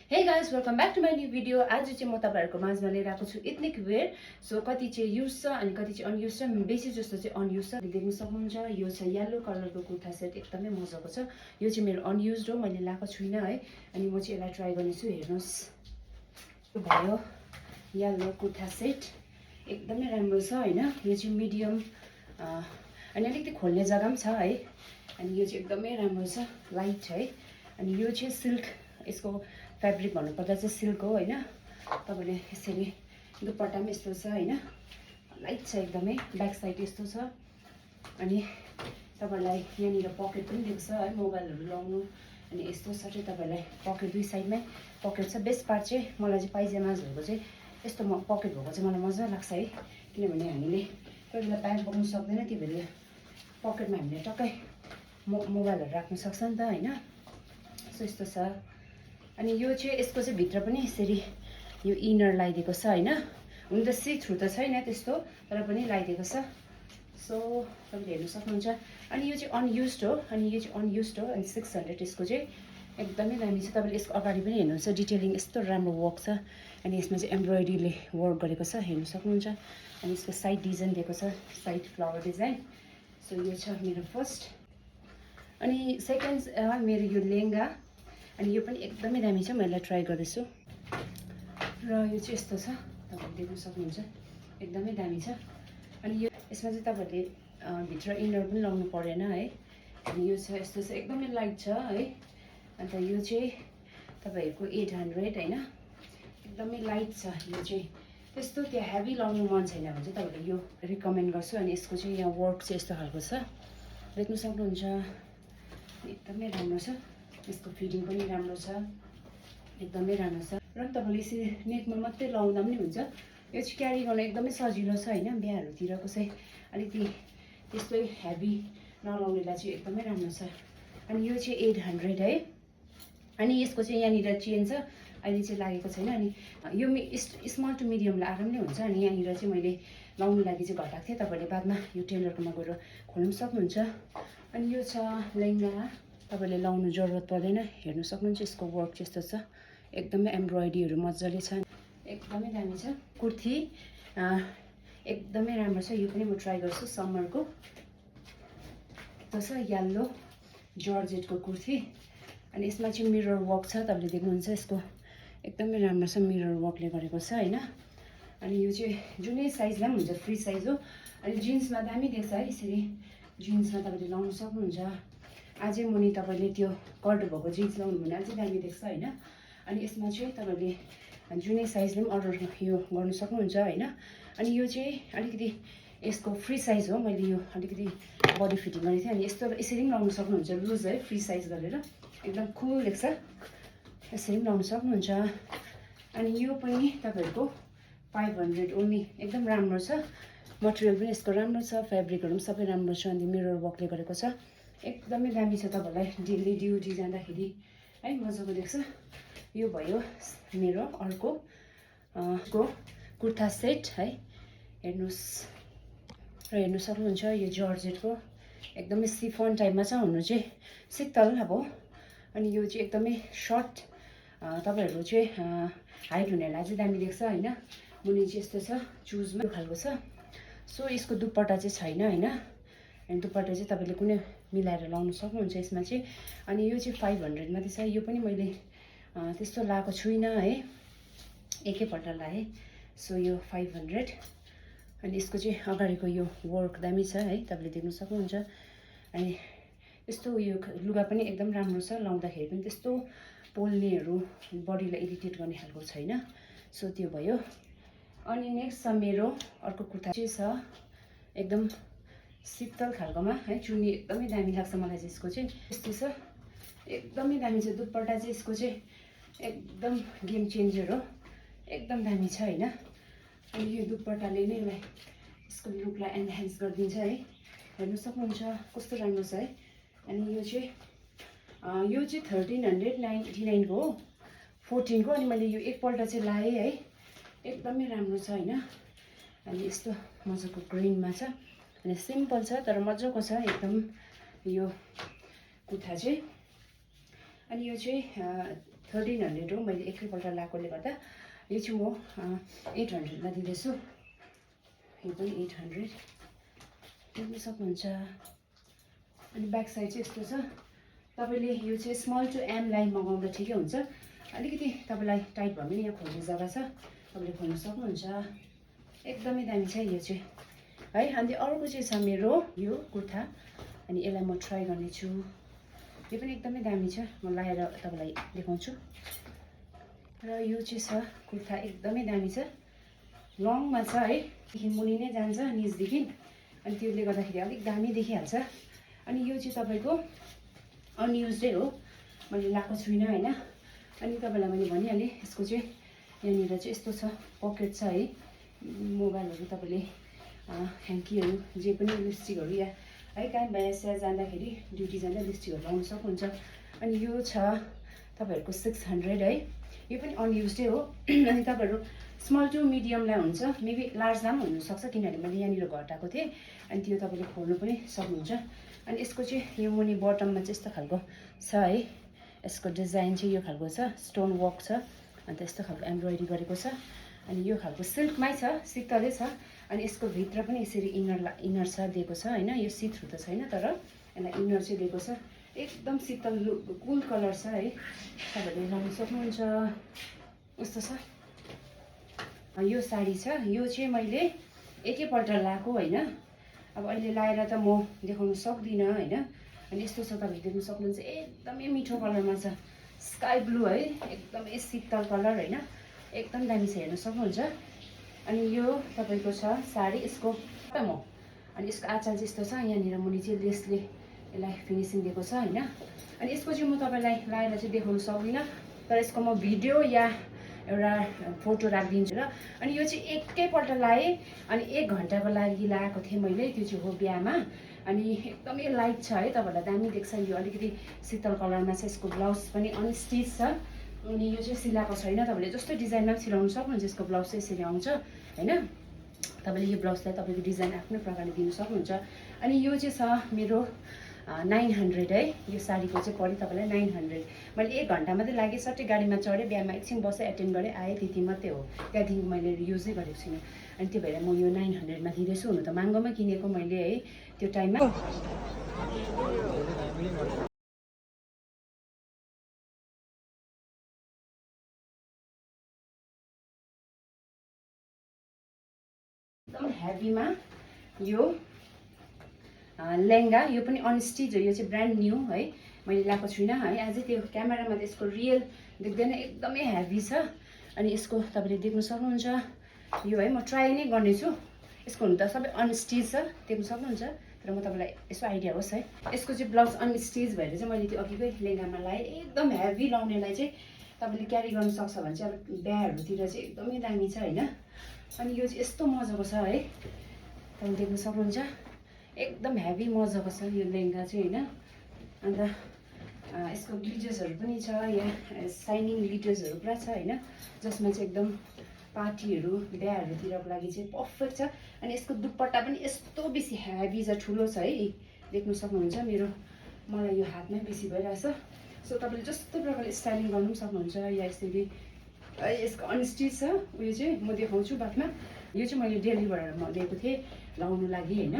Hey guys, welcome back to my new video. आज चाहिँ म तपाईहरुको माझमा लिएर आएको छु एथनिक वेयर. सो कति चाहिँ युज छ अनि कति चाहिँ अनयुज छ. बेसी जस्तो चाहिँ अनयुज छ. देख्न सक्नुहुन्छ यो छ येलो कलरको कुर्ता सेट एकदमै मजाको छ. यो चाहिँ मेरो अनयुज्ड हो, मैले लाएको छुइनँ है. अनि म चाहिँ यसलाई ट्राई गर्नेछु. हेर्नुस्. यो भयो येलो कुर्ता सेट. एकदमै राम्रो छ हैन. यो चाहिँ मिडियम अनि अलिकति खोल्ने जग्गा पनि छ है. अनि यो चाहिँ एकदमै राम्रो छ, लाइट है. अनि यो चाहिँ सिल्क, यसको फेब्रिक भन्नुपर्दा चाहिँ सिल्क हो हैन. तपाईले यसरी दुपट्टा पनि यस्तो छ हैन, लाइट छ एकदमै. ब्याक साइड यस्तो छ. अनि तपाईलाई यहाँनिर पकेट पनि दिएको छ है, मोबाइलहरु लाउनु. अनि यस्तो सट्टै तपाईलाई पकेट दुई साइडमै पकेट छ. बेस्ट पार्ट चाहिँ मलाई चाहिँ पाइजामाजहरुको चाहिँ यस्तो पकेट भएको चाहिँ मलाई मजा लाग्छ है. किनभने हामीले कोही बेला ब्याग बोक्नु सक्दैन, त्यही भएर पकेटमा हामीले टक्कै मोबाइलहरु राख्न सक्छ नि त हैन. सो यस्तो छ. अनि यो चाहिँ यसको चाहिँ भित्र पनि यसरी यो इनर लगाइदिएको छ हैन. हुन त सी थ्रु त छैन त्यस्तो, तर पनि लगाइदिएको छ. सो तपाईले हेर्न सक्नुहुन्छ. अनि यो चाहिँ अनयुज्ड हो. अनि यो चाहिँ अनयुज्ड हो. अनि 600 यसको चाहिँ एकदमै दामी छ. तपाईले यसको अगाडि पनि हेर्नुहुन्छ, डिटेलिङ यस्तो राम्रो वर्क छ. अनि यसमा चाहिँ एम्ब्रोइडरीले वर्क गरेको छ, हेर्न सक्नुहुन्छ. अनि यसको साइड डिजाइन दिएको छ, साइड फ्लावर डिजाइन. सो यो छ मेरो फर्स्ट. अनि सेकेन्ड मेरो यो लेहंगा. अनि यो पनि एकदमै दामी छ, मैले ट्राई गर्दैछु. र यो चाहिँ यस्तो छ, तपाईले देख्न सक्नुहुन्छ. एकदमै दामी छ. अनि यो यसमा चाहिँ तपाईले भित्र इनर पनि लाउनु पर्दैन है. अनि यो छ यस्तो छ, एकदमै लाइट छ है. अन्त यो चाहिँ तपाईहरुको 800 हैन. एकदमै लाइट छ. यो चाहिँ त्यस्तो त्यो हेभी लाउनु मन छैन भने चाहिँ तपाईले यो रिकमेन्ड गर्छु. अनि यसको चाहिँ यहाँ वर्क चाहिँ यस्तो खालको छ, देख्न सक्नुहुन्छ. एकदमै राम्रो छ. यसको फिटिङ पनि राम्रो छ, एकदमै राम्रो छ. र तपाईले यसरी नेकमा मात्रै लाउँदा पनि हुन्छ. यो चाहिँ क्यारी गर्न एकदमै सजिलो छ हैन. बिहाहरुतिरको चाहिँ अलिकति त्यस्तै हेभी नलाउनेलाई चाहिँ एकदमै राम्रो छ. अनि यो चाहिँ 800 है. अनि यसको चाहिँ यहाँनिर चेन छ, अहिले चाहिँ लागेको छैन. अनि यो स्मल टु मिडियमलाई आरामले हुन्छ. अनि यहाँनिर चाहिँ मैले लाउनु लागि चाहिँ घटाएको थिएँ. तपाईले बादमा यो टेलरकोमा गएर खोल्न सक्नुहुन्छ. अनि यो छ लेहंगा. तपाईले लाउनु जरुरत पर्दैन, हेर्न सक्नुहुन्छ. यसको वर्क यस्तो छ, एकदमै एम्ब्रोइडरीहरु मज्जाले छ, एकदमै दामी छ. कुर्ती एकदमै राम्रो छ. यो पनि म ट्राई गर्छु समरको. त्यो छ येलो जर्जेटको कुर्ती. अनि यसमा चाहिँ मिरर वर्क छ, तपाईले देख्नुहुन्छ. यसको एकदमै राम्रो छ, मिरर वर्कले गरेको छ हैन. अनि यो चाहिँ जुनै साइजमा पनि हुन्छ, फ्री साइज हो. अनि जिन्समा दामी देख्छ है. यसरी जिन्समा तपाईले लाउन सक्नुहुन्छ. अझै मुनि तपाईले त्यो कर्ड भएको जिन्स लाउनु भने अझै दामी देख्छ हैन. अनि यसमा चाहिँ तपाईले जुनै साइजले पनि अर्डर यो गर्न सक्नुहुन्छ हैन. अनि यो चाहिँ अलिकति यसको फ्री साइज हो. मैले यो अलिकति बडी फिटिङ गरेको थिएँ. अनि यस्तो यसरी पनि लाउन सक्नुहुन्छ, लुज है, फ्री साइज गरेर एकदम कुल देख्छ. यसरी पनि लाउन सक्नुहुन्छ. अनि यो पनि तपाईहरुको 500 ओन्ली. एकदम राम्रो छ. मटेरियल पनि यसको राम्रो छ, फेब्रिकहरु पनि सबै राम्रो छ. अनि मिरर वर्कले गरेको छ, एकदमै दामी छ. तपाईलाई डेली ड्युटी जाँदाखेरि है मजाको देख्छ. यो भयो मेरो अर्को कुर्ता सेट है. हेर्नुस्. र हेर्न सक्नुहुन्छ यो जर्जेटको एकदमै सिफन टाइपमा छ. हुनु चाहिँ शीतल अब. अनि यो चाहिँ एकदमै सर्ट. तपाईहरु चाहिँ हाइट हुनेलाई चाहिँ दामी देख्छ हैन. मुनि चाहिँ यस्तो छ, चुजमा यो खालको छ. सो यसको दुपट्टा चाहिँ छैन हैन. अनि दुपट्टा चाहिँ तपाईले कुनै मिलाएर लाउन सक्नुहुन्छ यसमा चाहिँ. अनि यो चाहिँ 500 माथि छ. यो पनि मैले त्यस्तो लाएको छुइनँ है, एकैपल्ट लाएँ. सो यो 500. अनि यसको चाहिँ अगाडिको यो वर्क दामी छ है, तपाईले देख्न सक्नुहुन्छ. अनि यस्तो यो लुगा पनि एकदम राम्रो छ, लाउँदाखेरि पनि त्यस्तो पोल्नेहरु बडीलाई इरिटेट गर्ने खालको छैन. सो त्यो भयो. अनि नेक्स्ट छ मेरो अर्को कुर्ता चाहिँ छ एकदम शीतल खालकोमा है. चुन्नी एकदमै दामी लाग्छ मलाई चाहिँ. यसको चाहिँ यस्तो छ, एकदमै दामी छ. दुपट्टा चाहिँ यसको चाहिँ एकदम गेम चेन्जर हो, एकदम दामी छ हैन. अनि यो दुपट्टाले नै यसलाई यसको लुकलाई एनहान्स गरिदिन्छ है. हेर्न सक्नुहुन्छ कस्तो राम्रो छ है. अनि यो चाहिँ 1399 को हो, 14 को. अनि मैले यो एकपल्ट चाहिँ लाएँ है, एकदमै राम्रो छ हैन. अनि यस्तो मजाको ग्रीनमा छ. अनि सिम्पल छ तर मजाको छ एकदम यो कुर्ता चाहिँ. अनि यो चाहिँ 1300 हो, मैले एकैपल्ट लाएकोले गर्दा। यो चाहिँ म 800 मा दिँदैछु। यो पनि 800 देख्न सक्नुहुन्छ। अनि ब्याक साइड चाहिँ यस्तो छ। तपाईँले यो चाहिँ स्मल टु एम लाइन मगाउँदा ठिकै हुन्छ। अलिकति तपाईँलाई टाइट भयो भने यहाँ खोल्ने जग्गा छ, तपाईँले खोल्न सक्नुहुन्छ। एकदमै दामी छ यो चाहिँ है। अनि अर्को चाहिँ छ मेरो यो कुर्ता, अनि यसलाई म ट्राई गर्नेछु। यो पनि एकदमै दामी छ, म लाएर तपाईँलाई देखाउँछु। र यो चाहिँ छ कुर्ता, एकदमै दामी छ, लङमा छ है, देखि मुनि नै जान्छ निचदेखि, अनि त्यसले गर्दाखेरि अलिक दामी देखिहाल्छ। अनि यो चाहिँ तपाईँको अनयुजै हो, मैले लाएको छुइनँ होइन। अनि तपाईँलाई मैले भनिहालेँ, यसको चाहिँ यहाँनिर चाहिँ यस्तो छ, पकेट छ है, मोबाइलहरू तपाईँले ह्याङ्कीहरू जे पनि लिपस्टिकहरू या है कहाँ बिहा जाँदाखेरि ड्युटी जाँदा लिपस्टिकहरू लाउनु सक्नुहुन्छ। अनि यो छ तपाईँहरूको 600 है, यो पनि अनयुजै हो। अनि तपाईँहरू स्मल टु मिडियमलाई हुन्छ, मेबी लार्जलाई पनि हुनसक्छ, किनभने मैले यहाँनिर घटाएको थिएँ। अनि त्यो तपाईँले खोल्नु पनि सक्नुहुन्छ। अनि यसको चाहिँ यो मुनि बटममा चाहिँ यस्तो खालको छ है, यसको डिजाइन चाहिँ यो खालको छ, स्टोन वर्क छ, अन्त यस्तो खालको एम्ब्रोइडरी गरेको छ। अनि यो खालको सिल्कमै छ, शीतलै छ। अनि यसको भित्र पनि यसरी इनर छ दिएको छ होइन, यो सिथ्रु त छैन, तर यसलाई इनर चाहिँ दिएको छ। एकदम शीतल कुल कलर छ है, तपाईँहरूले लाउनु सक्नुहुन्छ। यस्तो छ। यो साडी छ, यो चाहिँ मैले एकैपल्ट लाएको होइन, अब अहिले लाएर त म देखाउन सक्दिनँ होइन। अनि यस्तो छ, तपाईँले देख्न सक्नुहुन्छ, एकदमै मिठो कलरमा छ, स्काई ब्लू है, एकदमै शीतल कलर होइन, एकदम दामी छ, हेर्न सक्नुहुन्छ। अनि यो तपाईँको छ साडी, यसको म अनि यसको आँचल चाहिँ यस्तो छ, यहाँनिर मुनि चाहिँ लेसले यसलाई फिनिसिङ दिएको छ होइन। अनि यसको चाहिँ म तपाईँलाई लाएर चाहिँ देखाउन सक्दिनँ, तर यसको म भिडियो या एउटा फोटो राखिदिन्छु र। अनि यो चाहिँ एकैपल्ट लाएँ, अनि 1 घन्टाको लागि लगाएको थिएँ मैले, त्यो चाहिँ हो बिहामा। अनि एकदमै लाइट छ है, तपाईँहरूलाई दामी देख्छ। यो अलिकति शीतल कलरमा छ, यसको ब्लाउज पनि अनस्टिच छ। अनि यो चाहिँ सिलाएको छैन, तपाईँले जस्तो डिजाइनमा पनि सिलाउनु सक्नुहुन्छ। यसको ब्लाउज चाहिँ यसरी आउँछ होइन, तपाईँले यो ब्लाउजलाई तपाईँको डिजाइन आफ्नै प्रकारले दिनु सक्नुहुन्छ। अनि यो चाहिँ छ मेरो 900 है, यो साडीको चाहिँ पऱ्यो तपाईँलाई 900। मैले 1 घन्टा मात्रै लागेँ, सट्टै गाडीमा चढेँ, बिहामा एकछिन बसेँ, एटेन्ड गरेँ, आएँ, त्यति मात्रै हो। त्यहाँदेखि मैले युजै गरेको छुइनँ। अनि त्यो भएर म यो 900 मा दिँदैछु। हुनु त महँगोमा किनेको मैले है त्यो टाइममा। एकदम हेभीमा यो लेहेङ्गा, यो पनि अनस्टिच हो, यो चाहिँ ब्रान्ड न्यू है, मैले लगाएको छुइनँ है अझै। त्यो क्यामेरामा त यसको रियल देख्दैन, एकदमै हेभी छ। अनि यसको तपाईँले देख्न सक्नुहुन्छ यो है, म ट्राई नै गर्नेछु। यसको हुनु त सबै अनस्टिच छ, देख्न सक्नुहुन्छ, तर म तपाईँलाई यसो आइडिया होस् है। यसको चाहिँ ब्लाउज अनस्टिच भएर चाहिँ मैले त्यो अघिकै लेहेङ्गामा लगाएँ। एकदम हेभी लाउनेलाई चाहिँ तपाईँले क्यारी गर्नु सक्छ भने चाहिँ अब बिहाहरूतिर चाहिँ एकदमै दामी छ होइन। अनि यो चाहिँ यस्तो मजाको छ है, तपाईँले देख्न सक्नुहुन्छ, एकदम हेभी मजाको छ यो लेहेङ्गा चाहिँ होइन। अन्त यसको ग्लिटर्सहरू पनि छ, यहाँ साइनिङ ग्लिटर्सहरू पुरा छ होइन, जसमा चाहिँ एकदम पार्टीहरू बिहाहरूतिरको लागि चाहिँ पर्फेक्ट छ। अनि यसको दुपट्टा पनि यस्तो बेसी हेभी छ, ठुलो छ है, देख्न सक्नुहुन्छ। मलाई यो हातमै बेसी भइरहेछ। सो तपाईँले जस्तो प्रकारले स्टाइलिङ गर्नु पनि सक्नुहुन्छ, या यसरी यसको अनस्टिच छ उयो चाहिँ म देखाउँछु बादमा। यो चाहिँ मैले दिल्लीबाट ल्याएको थिएँ लाउनु लागि होइन।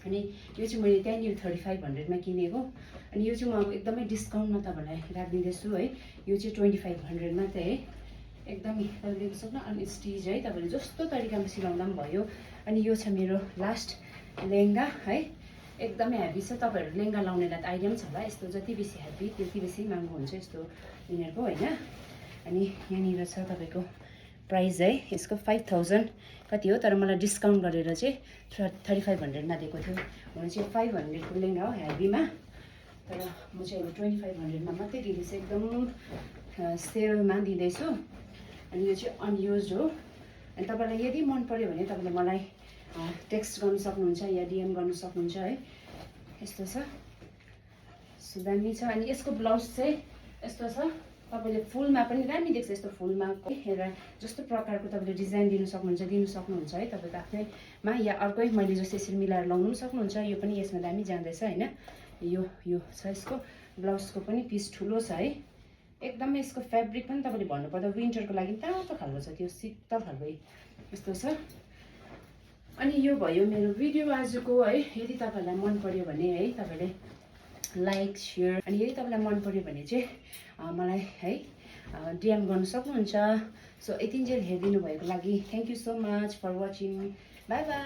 अनि यो चाहिँ मैले त्यहाँनिर 3500 मा किनेको। अनि यो चाहिँ म अब एकदमै डिस्काउन्टमा तपाईँलाई राखिदिँदैछु है। यो चाहिँ 2500 मात्रै है, एकदमै तपाईँले देख्न सक्नु अनस्टिच है, तपाईँले जस्तो तरिकामा सिलाउँदा पनि भयो। अनि यो छ मेरो लास्ट लेहेङ्गा है, एकदमै हेभी छ। तपाईँहरू लेहेङ्गा लाउनेलाई त आइडिया पनि छ होला, यस्तो जति बेसी हेभी त्यति बेसी महँगो हुन्छ यस्तो यिनीहरूको होइन। अनि यहाँनिर छ तपाईँको प्राइस है, यसको 5000 कति हो, तर मलाई डिस्काउन्ट गरेर चाहिँ 3500 मा दिएको थियो। हुन चाहिँ 500 को लेहेङ्गा हो हेभीमा, तर म चाहिँ अब 2500 मा मात्रै दिँदैछु, एकदम सेलमा दिँदैछु। अनि यो चाहिँ अनयुज हो। अनि तपाईँलाई यदि मन पर्यो भने तपाईँले मलाई टेक्स्ट गर्नु सक्नुहुन्छ या डिएम गर्नु सक्नुहुन्छ है। यस्तो छ, सो दामी छ। अनि यसको ब्लाउज चाहिँ यस्तो छ, तपाईँले फुलमा पनि दामी देख्छ, यस्तो फुलमा एउटा जस्तो प्रकारको तपाईँले डिजाइन दिनु सक्नुहुन्छ है, तपाईँको आफ्नैमा या अर्कै मैले जस्तो यसरी मिलाएर लाउनु पनि सक्नुहुन्छ। यो पनि यसमा दामी जाँदैछ होइन। यो छ, यसको ब्लाउजको पनि पिस ठुलो छ है, एकदमै यसको फेब्रिक पनि तपाईँले भन्नुपर्दा विन्टरको लागि तातो खालको छ, त्यो शीतल खालको यस्तो छ। अनि यो भयो मेरो भिडियो आजको है। यदि तपाईँहरूलाई मन पर्यो भने है तपाईँले लाइक सेयर, अनि यदि तपाईँलाई मन पर्यो भने चाहिँ मलाई है डिएम गर्न सक्नुहुन्छ। सो यतिन्जेल हेरिदिनु भएको लागि thank you so much for watching. Bye by.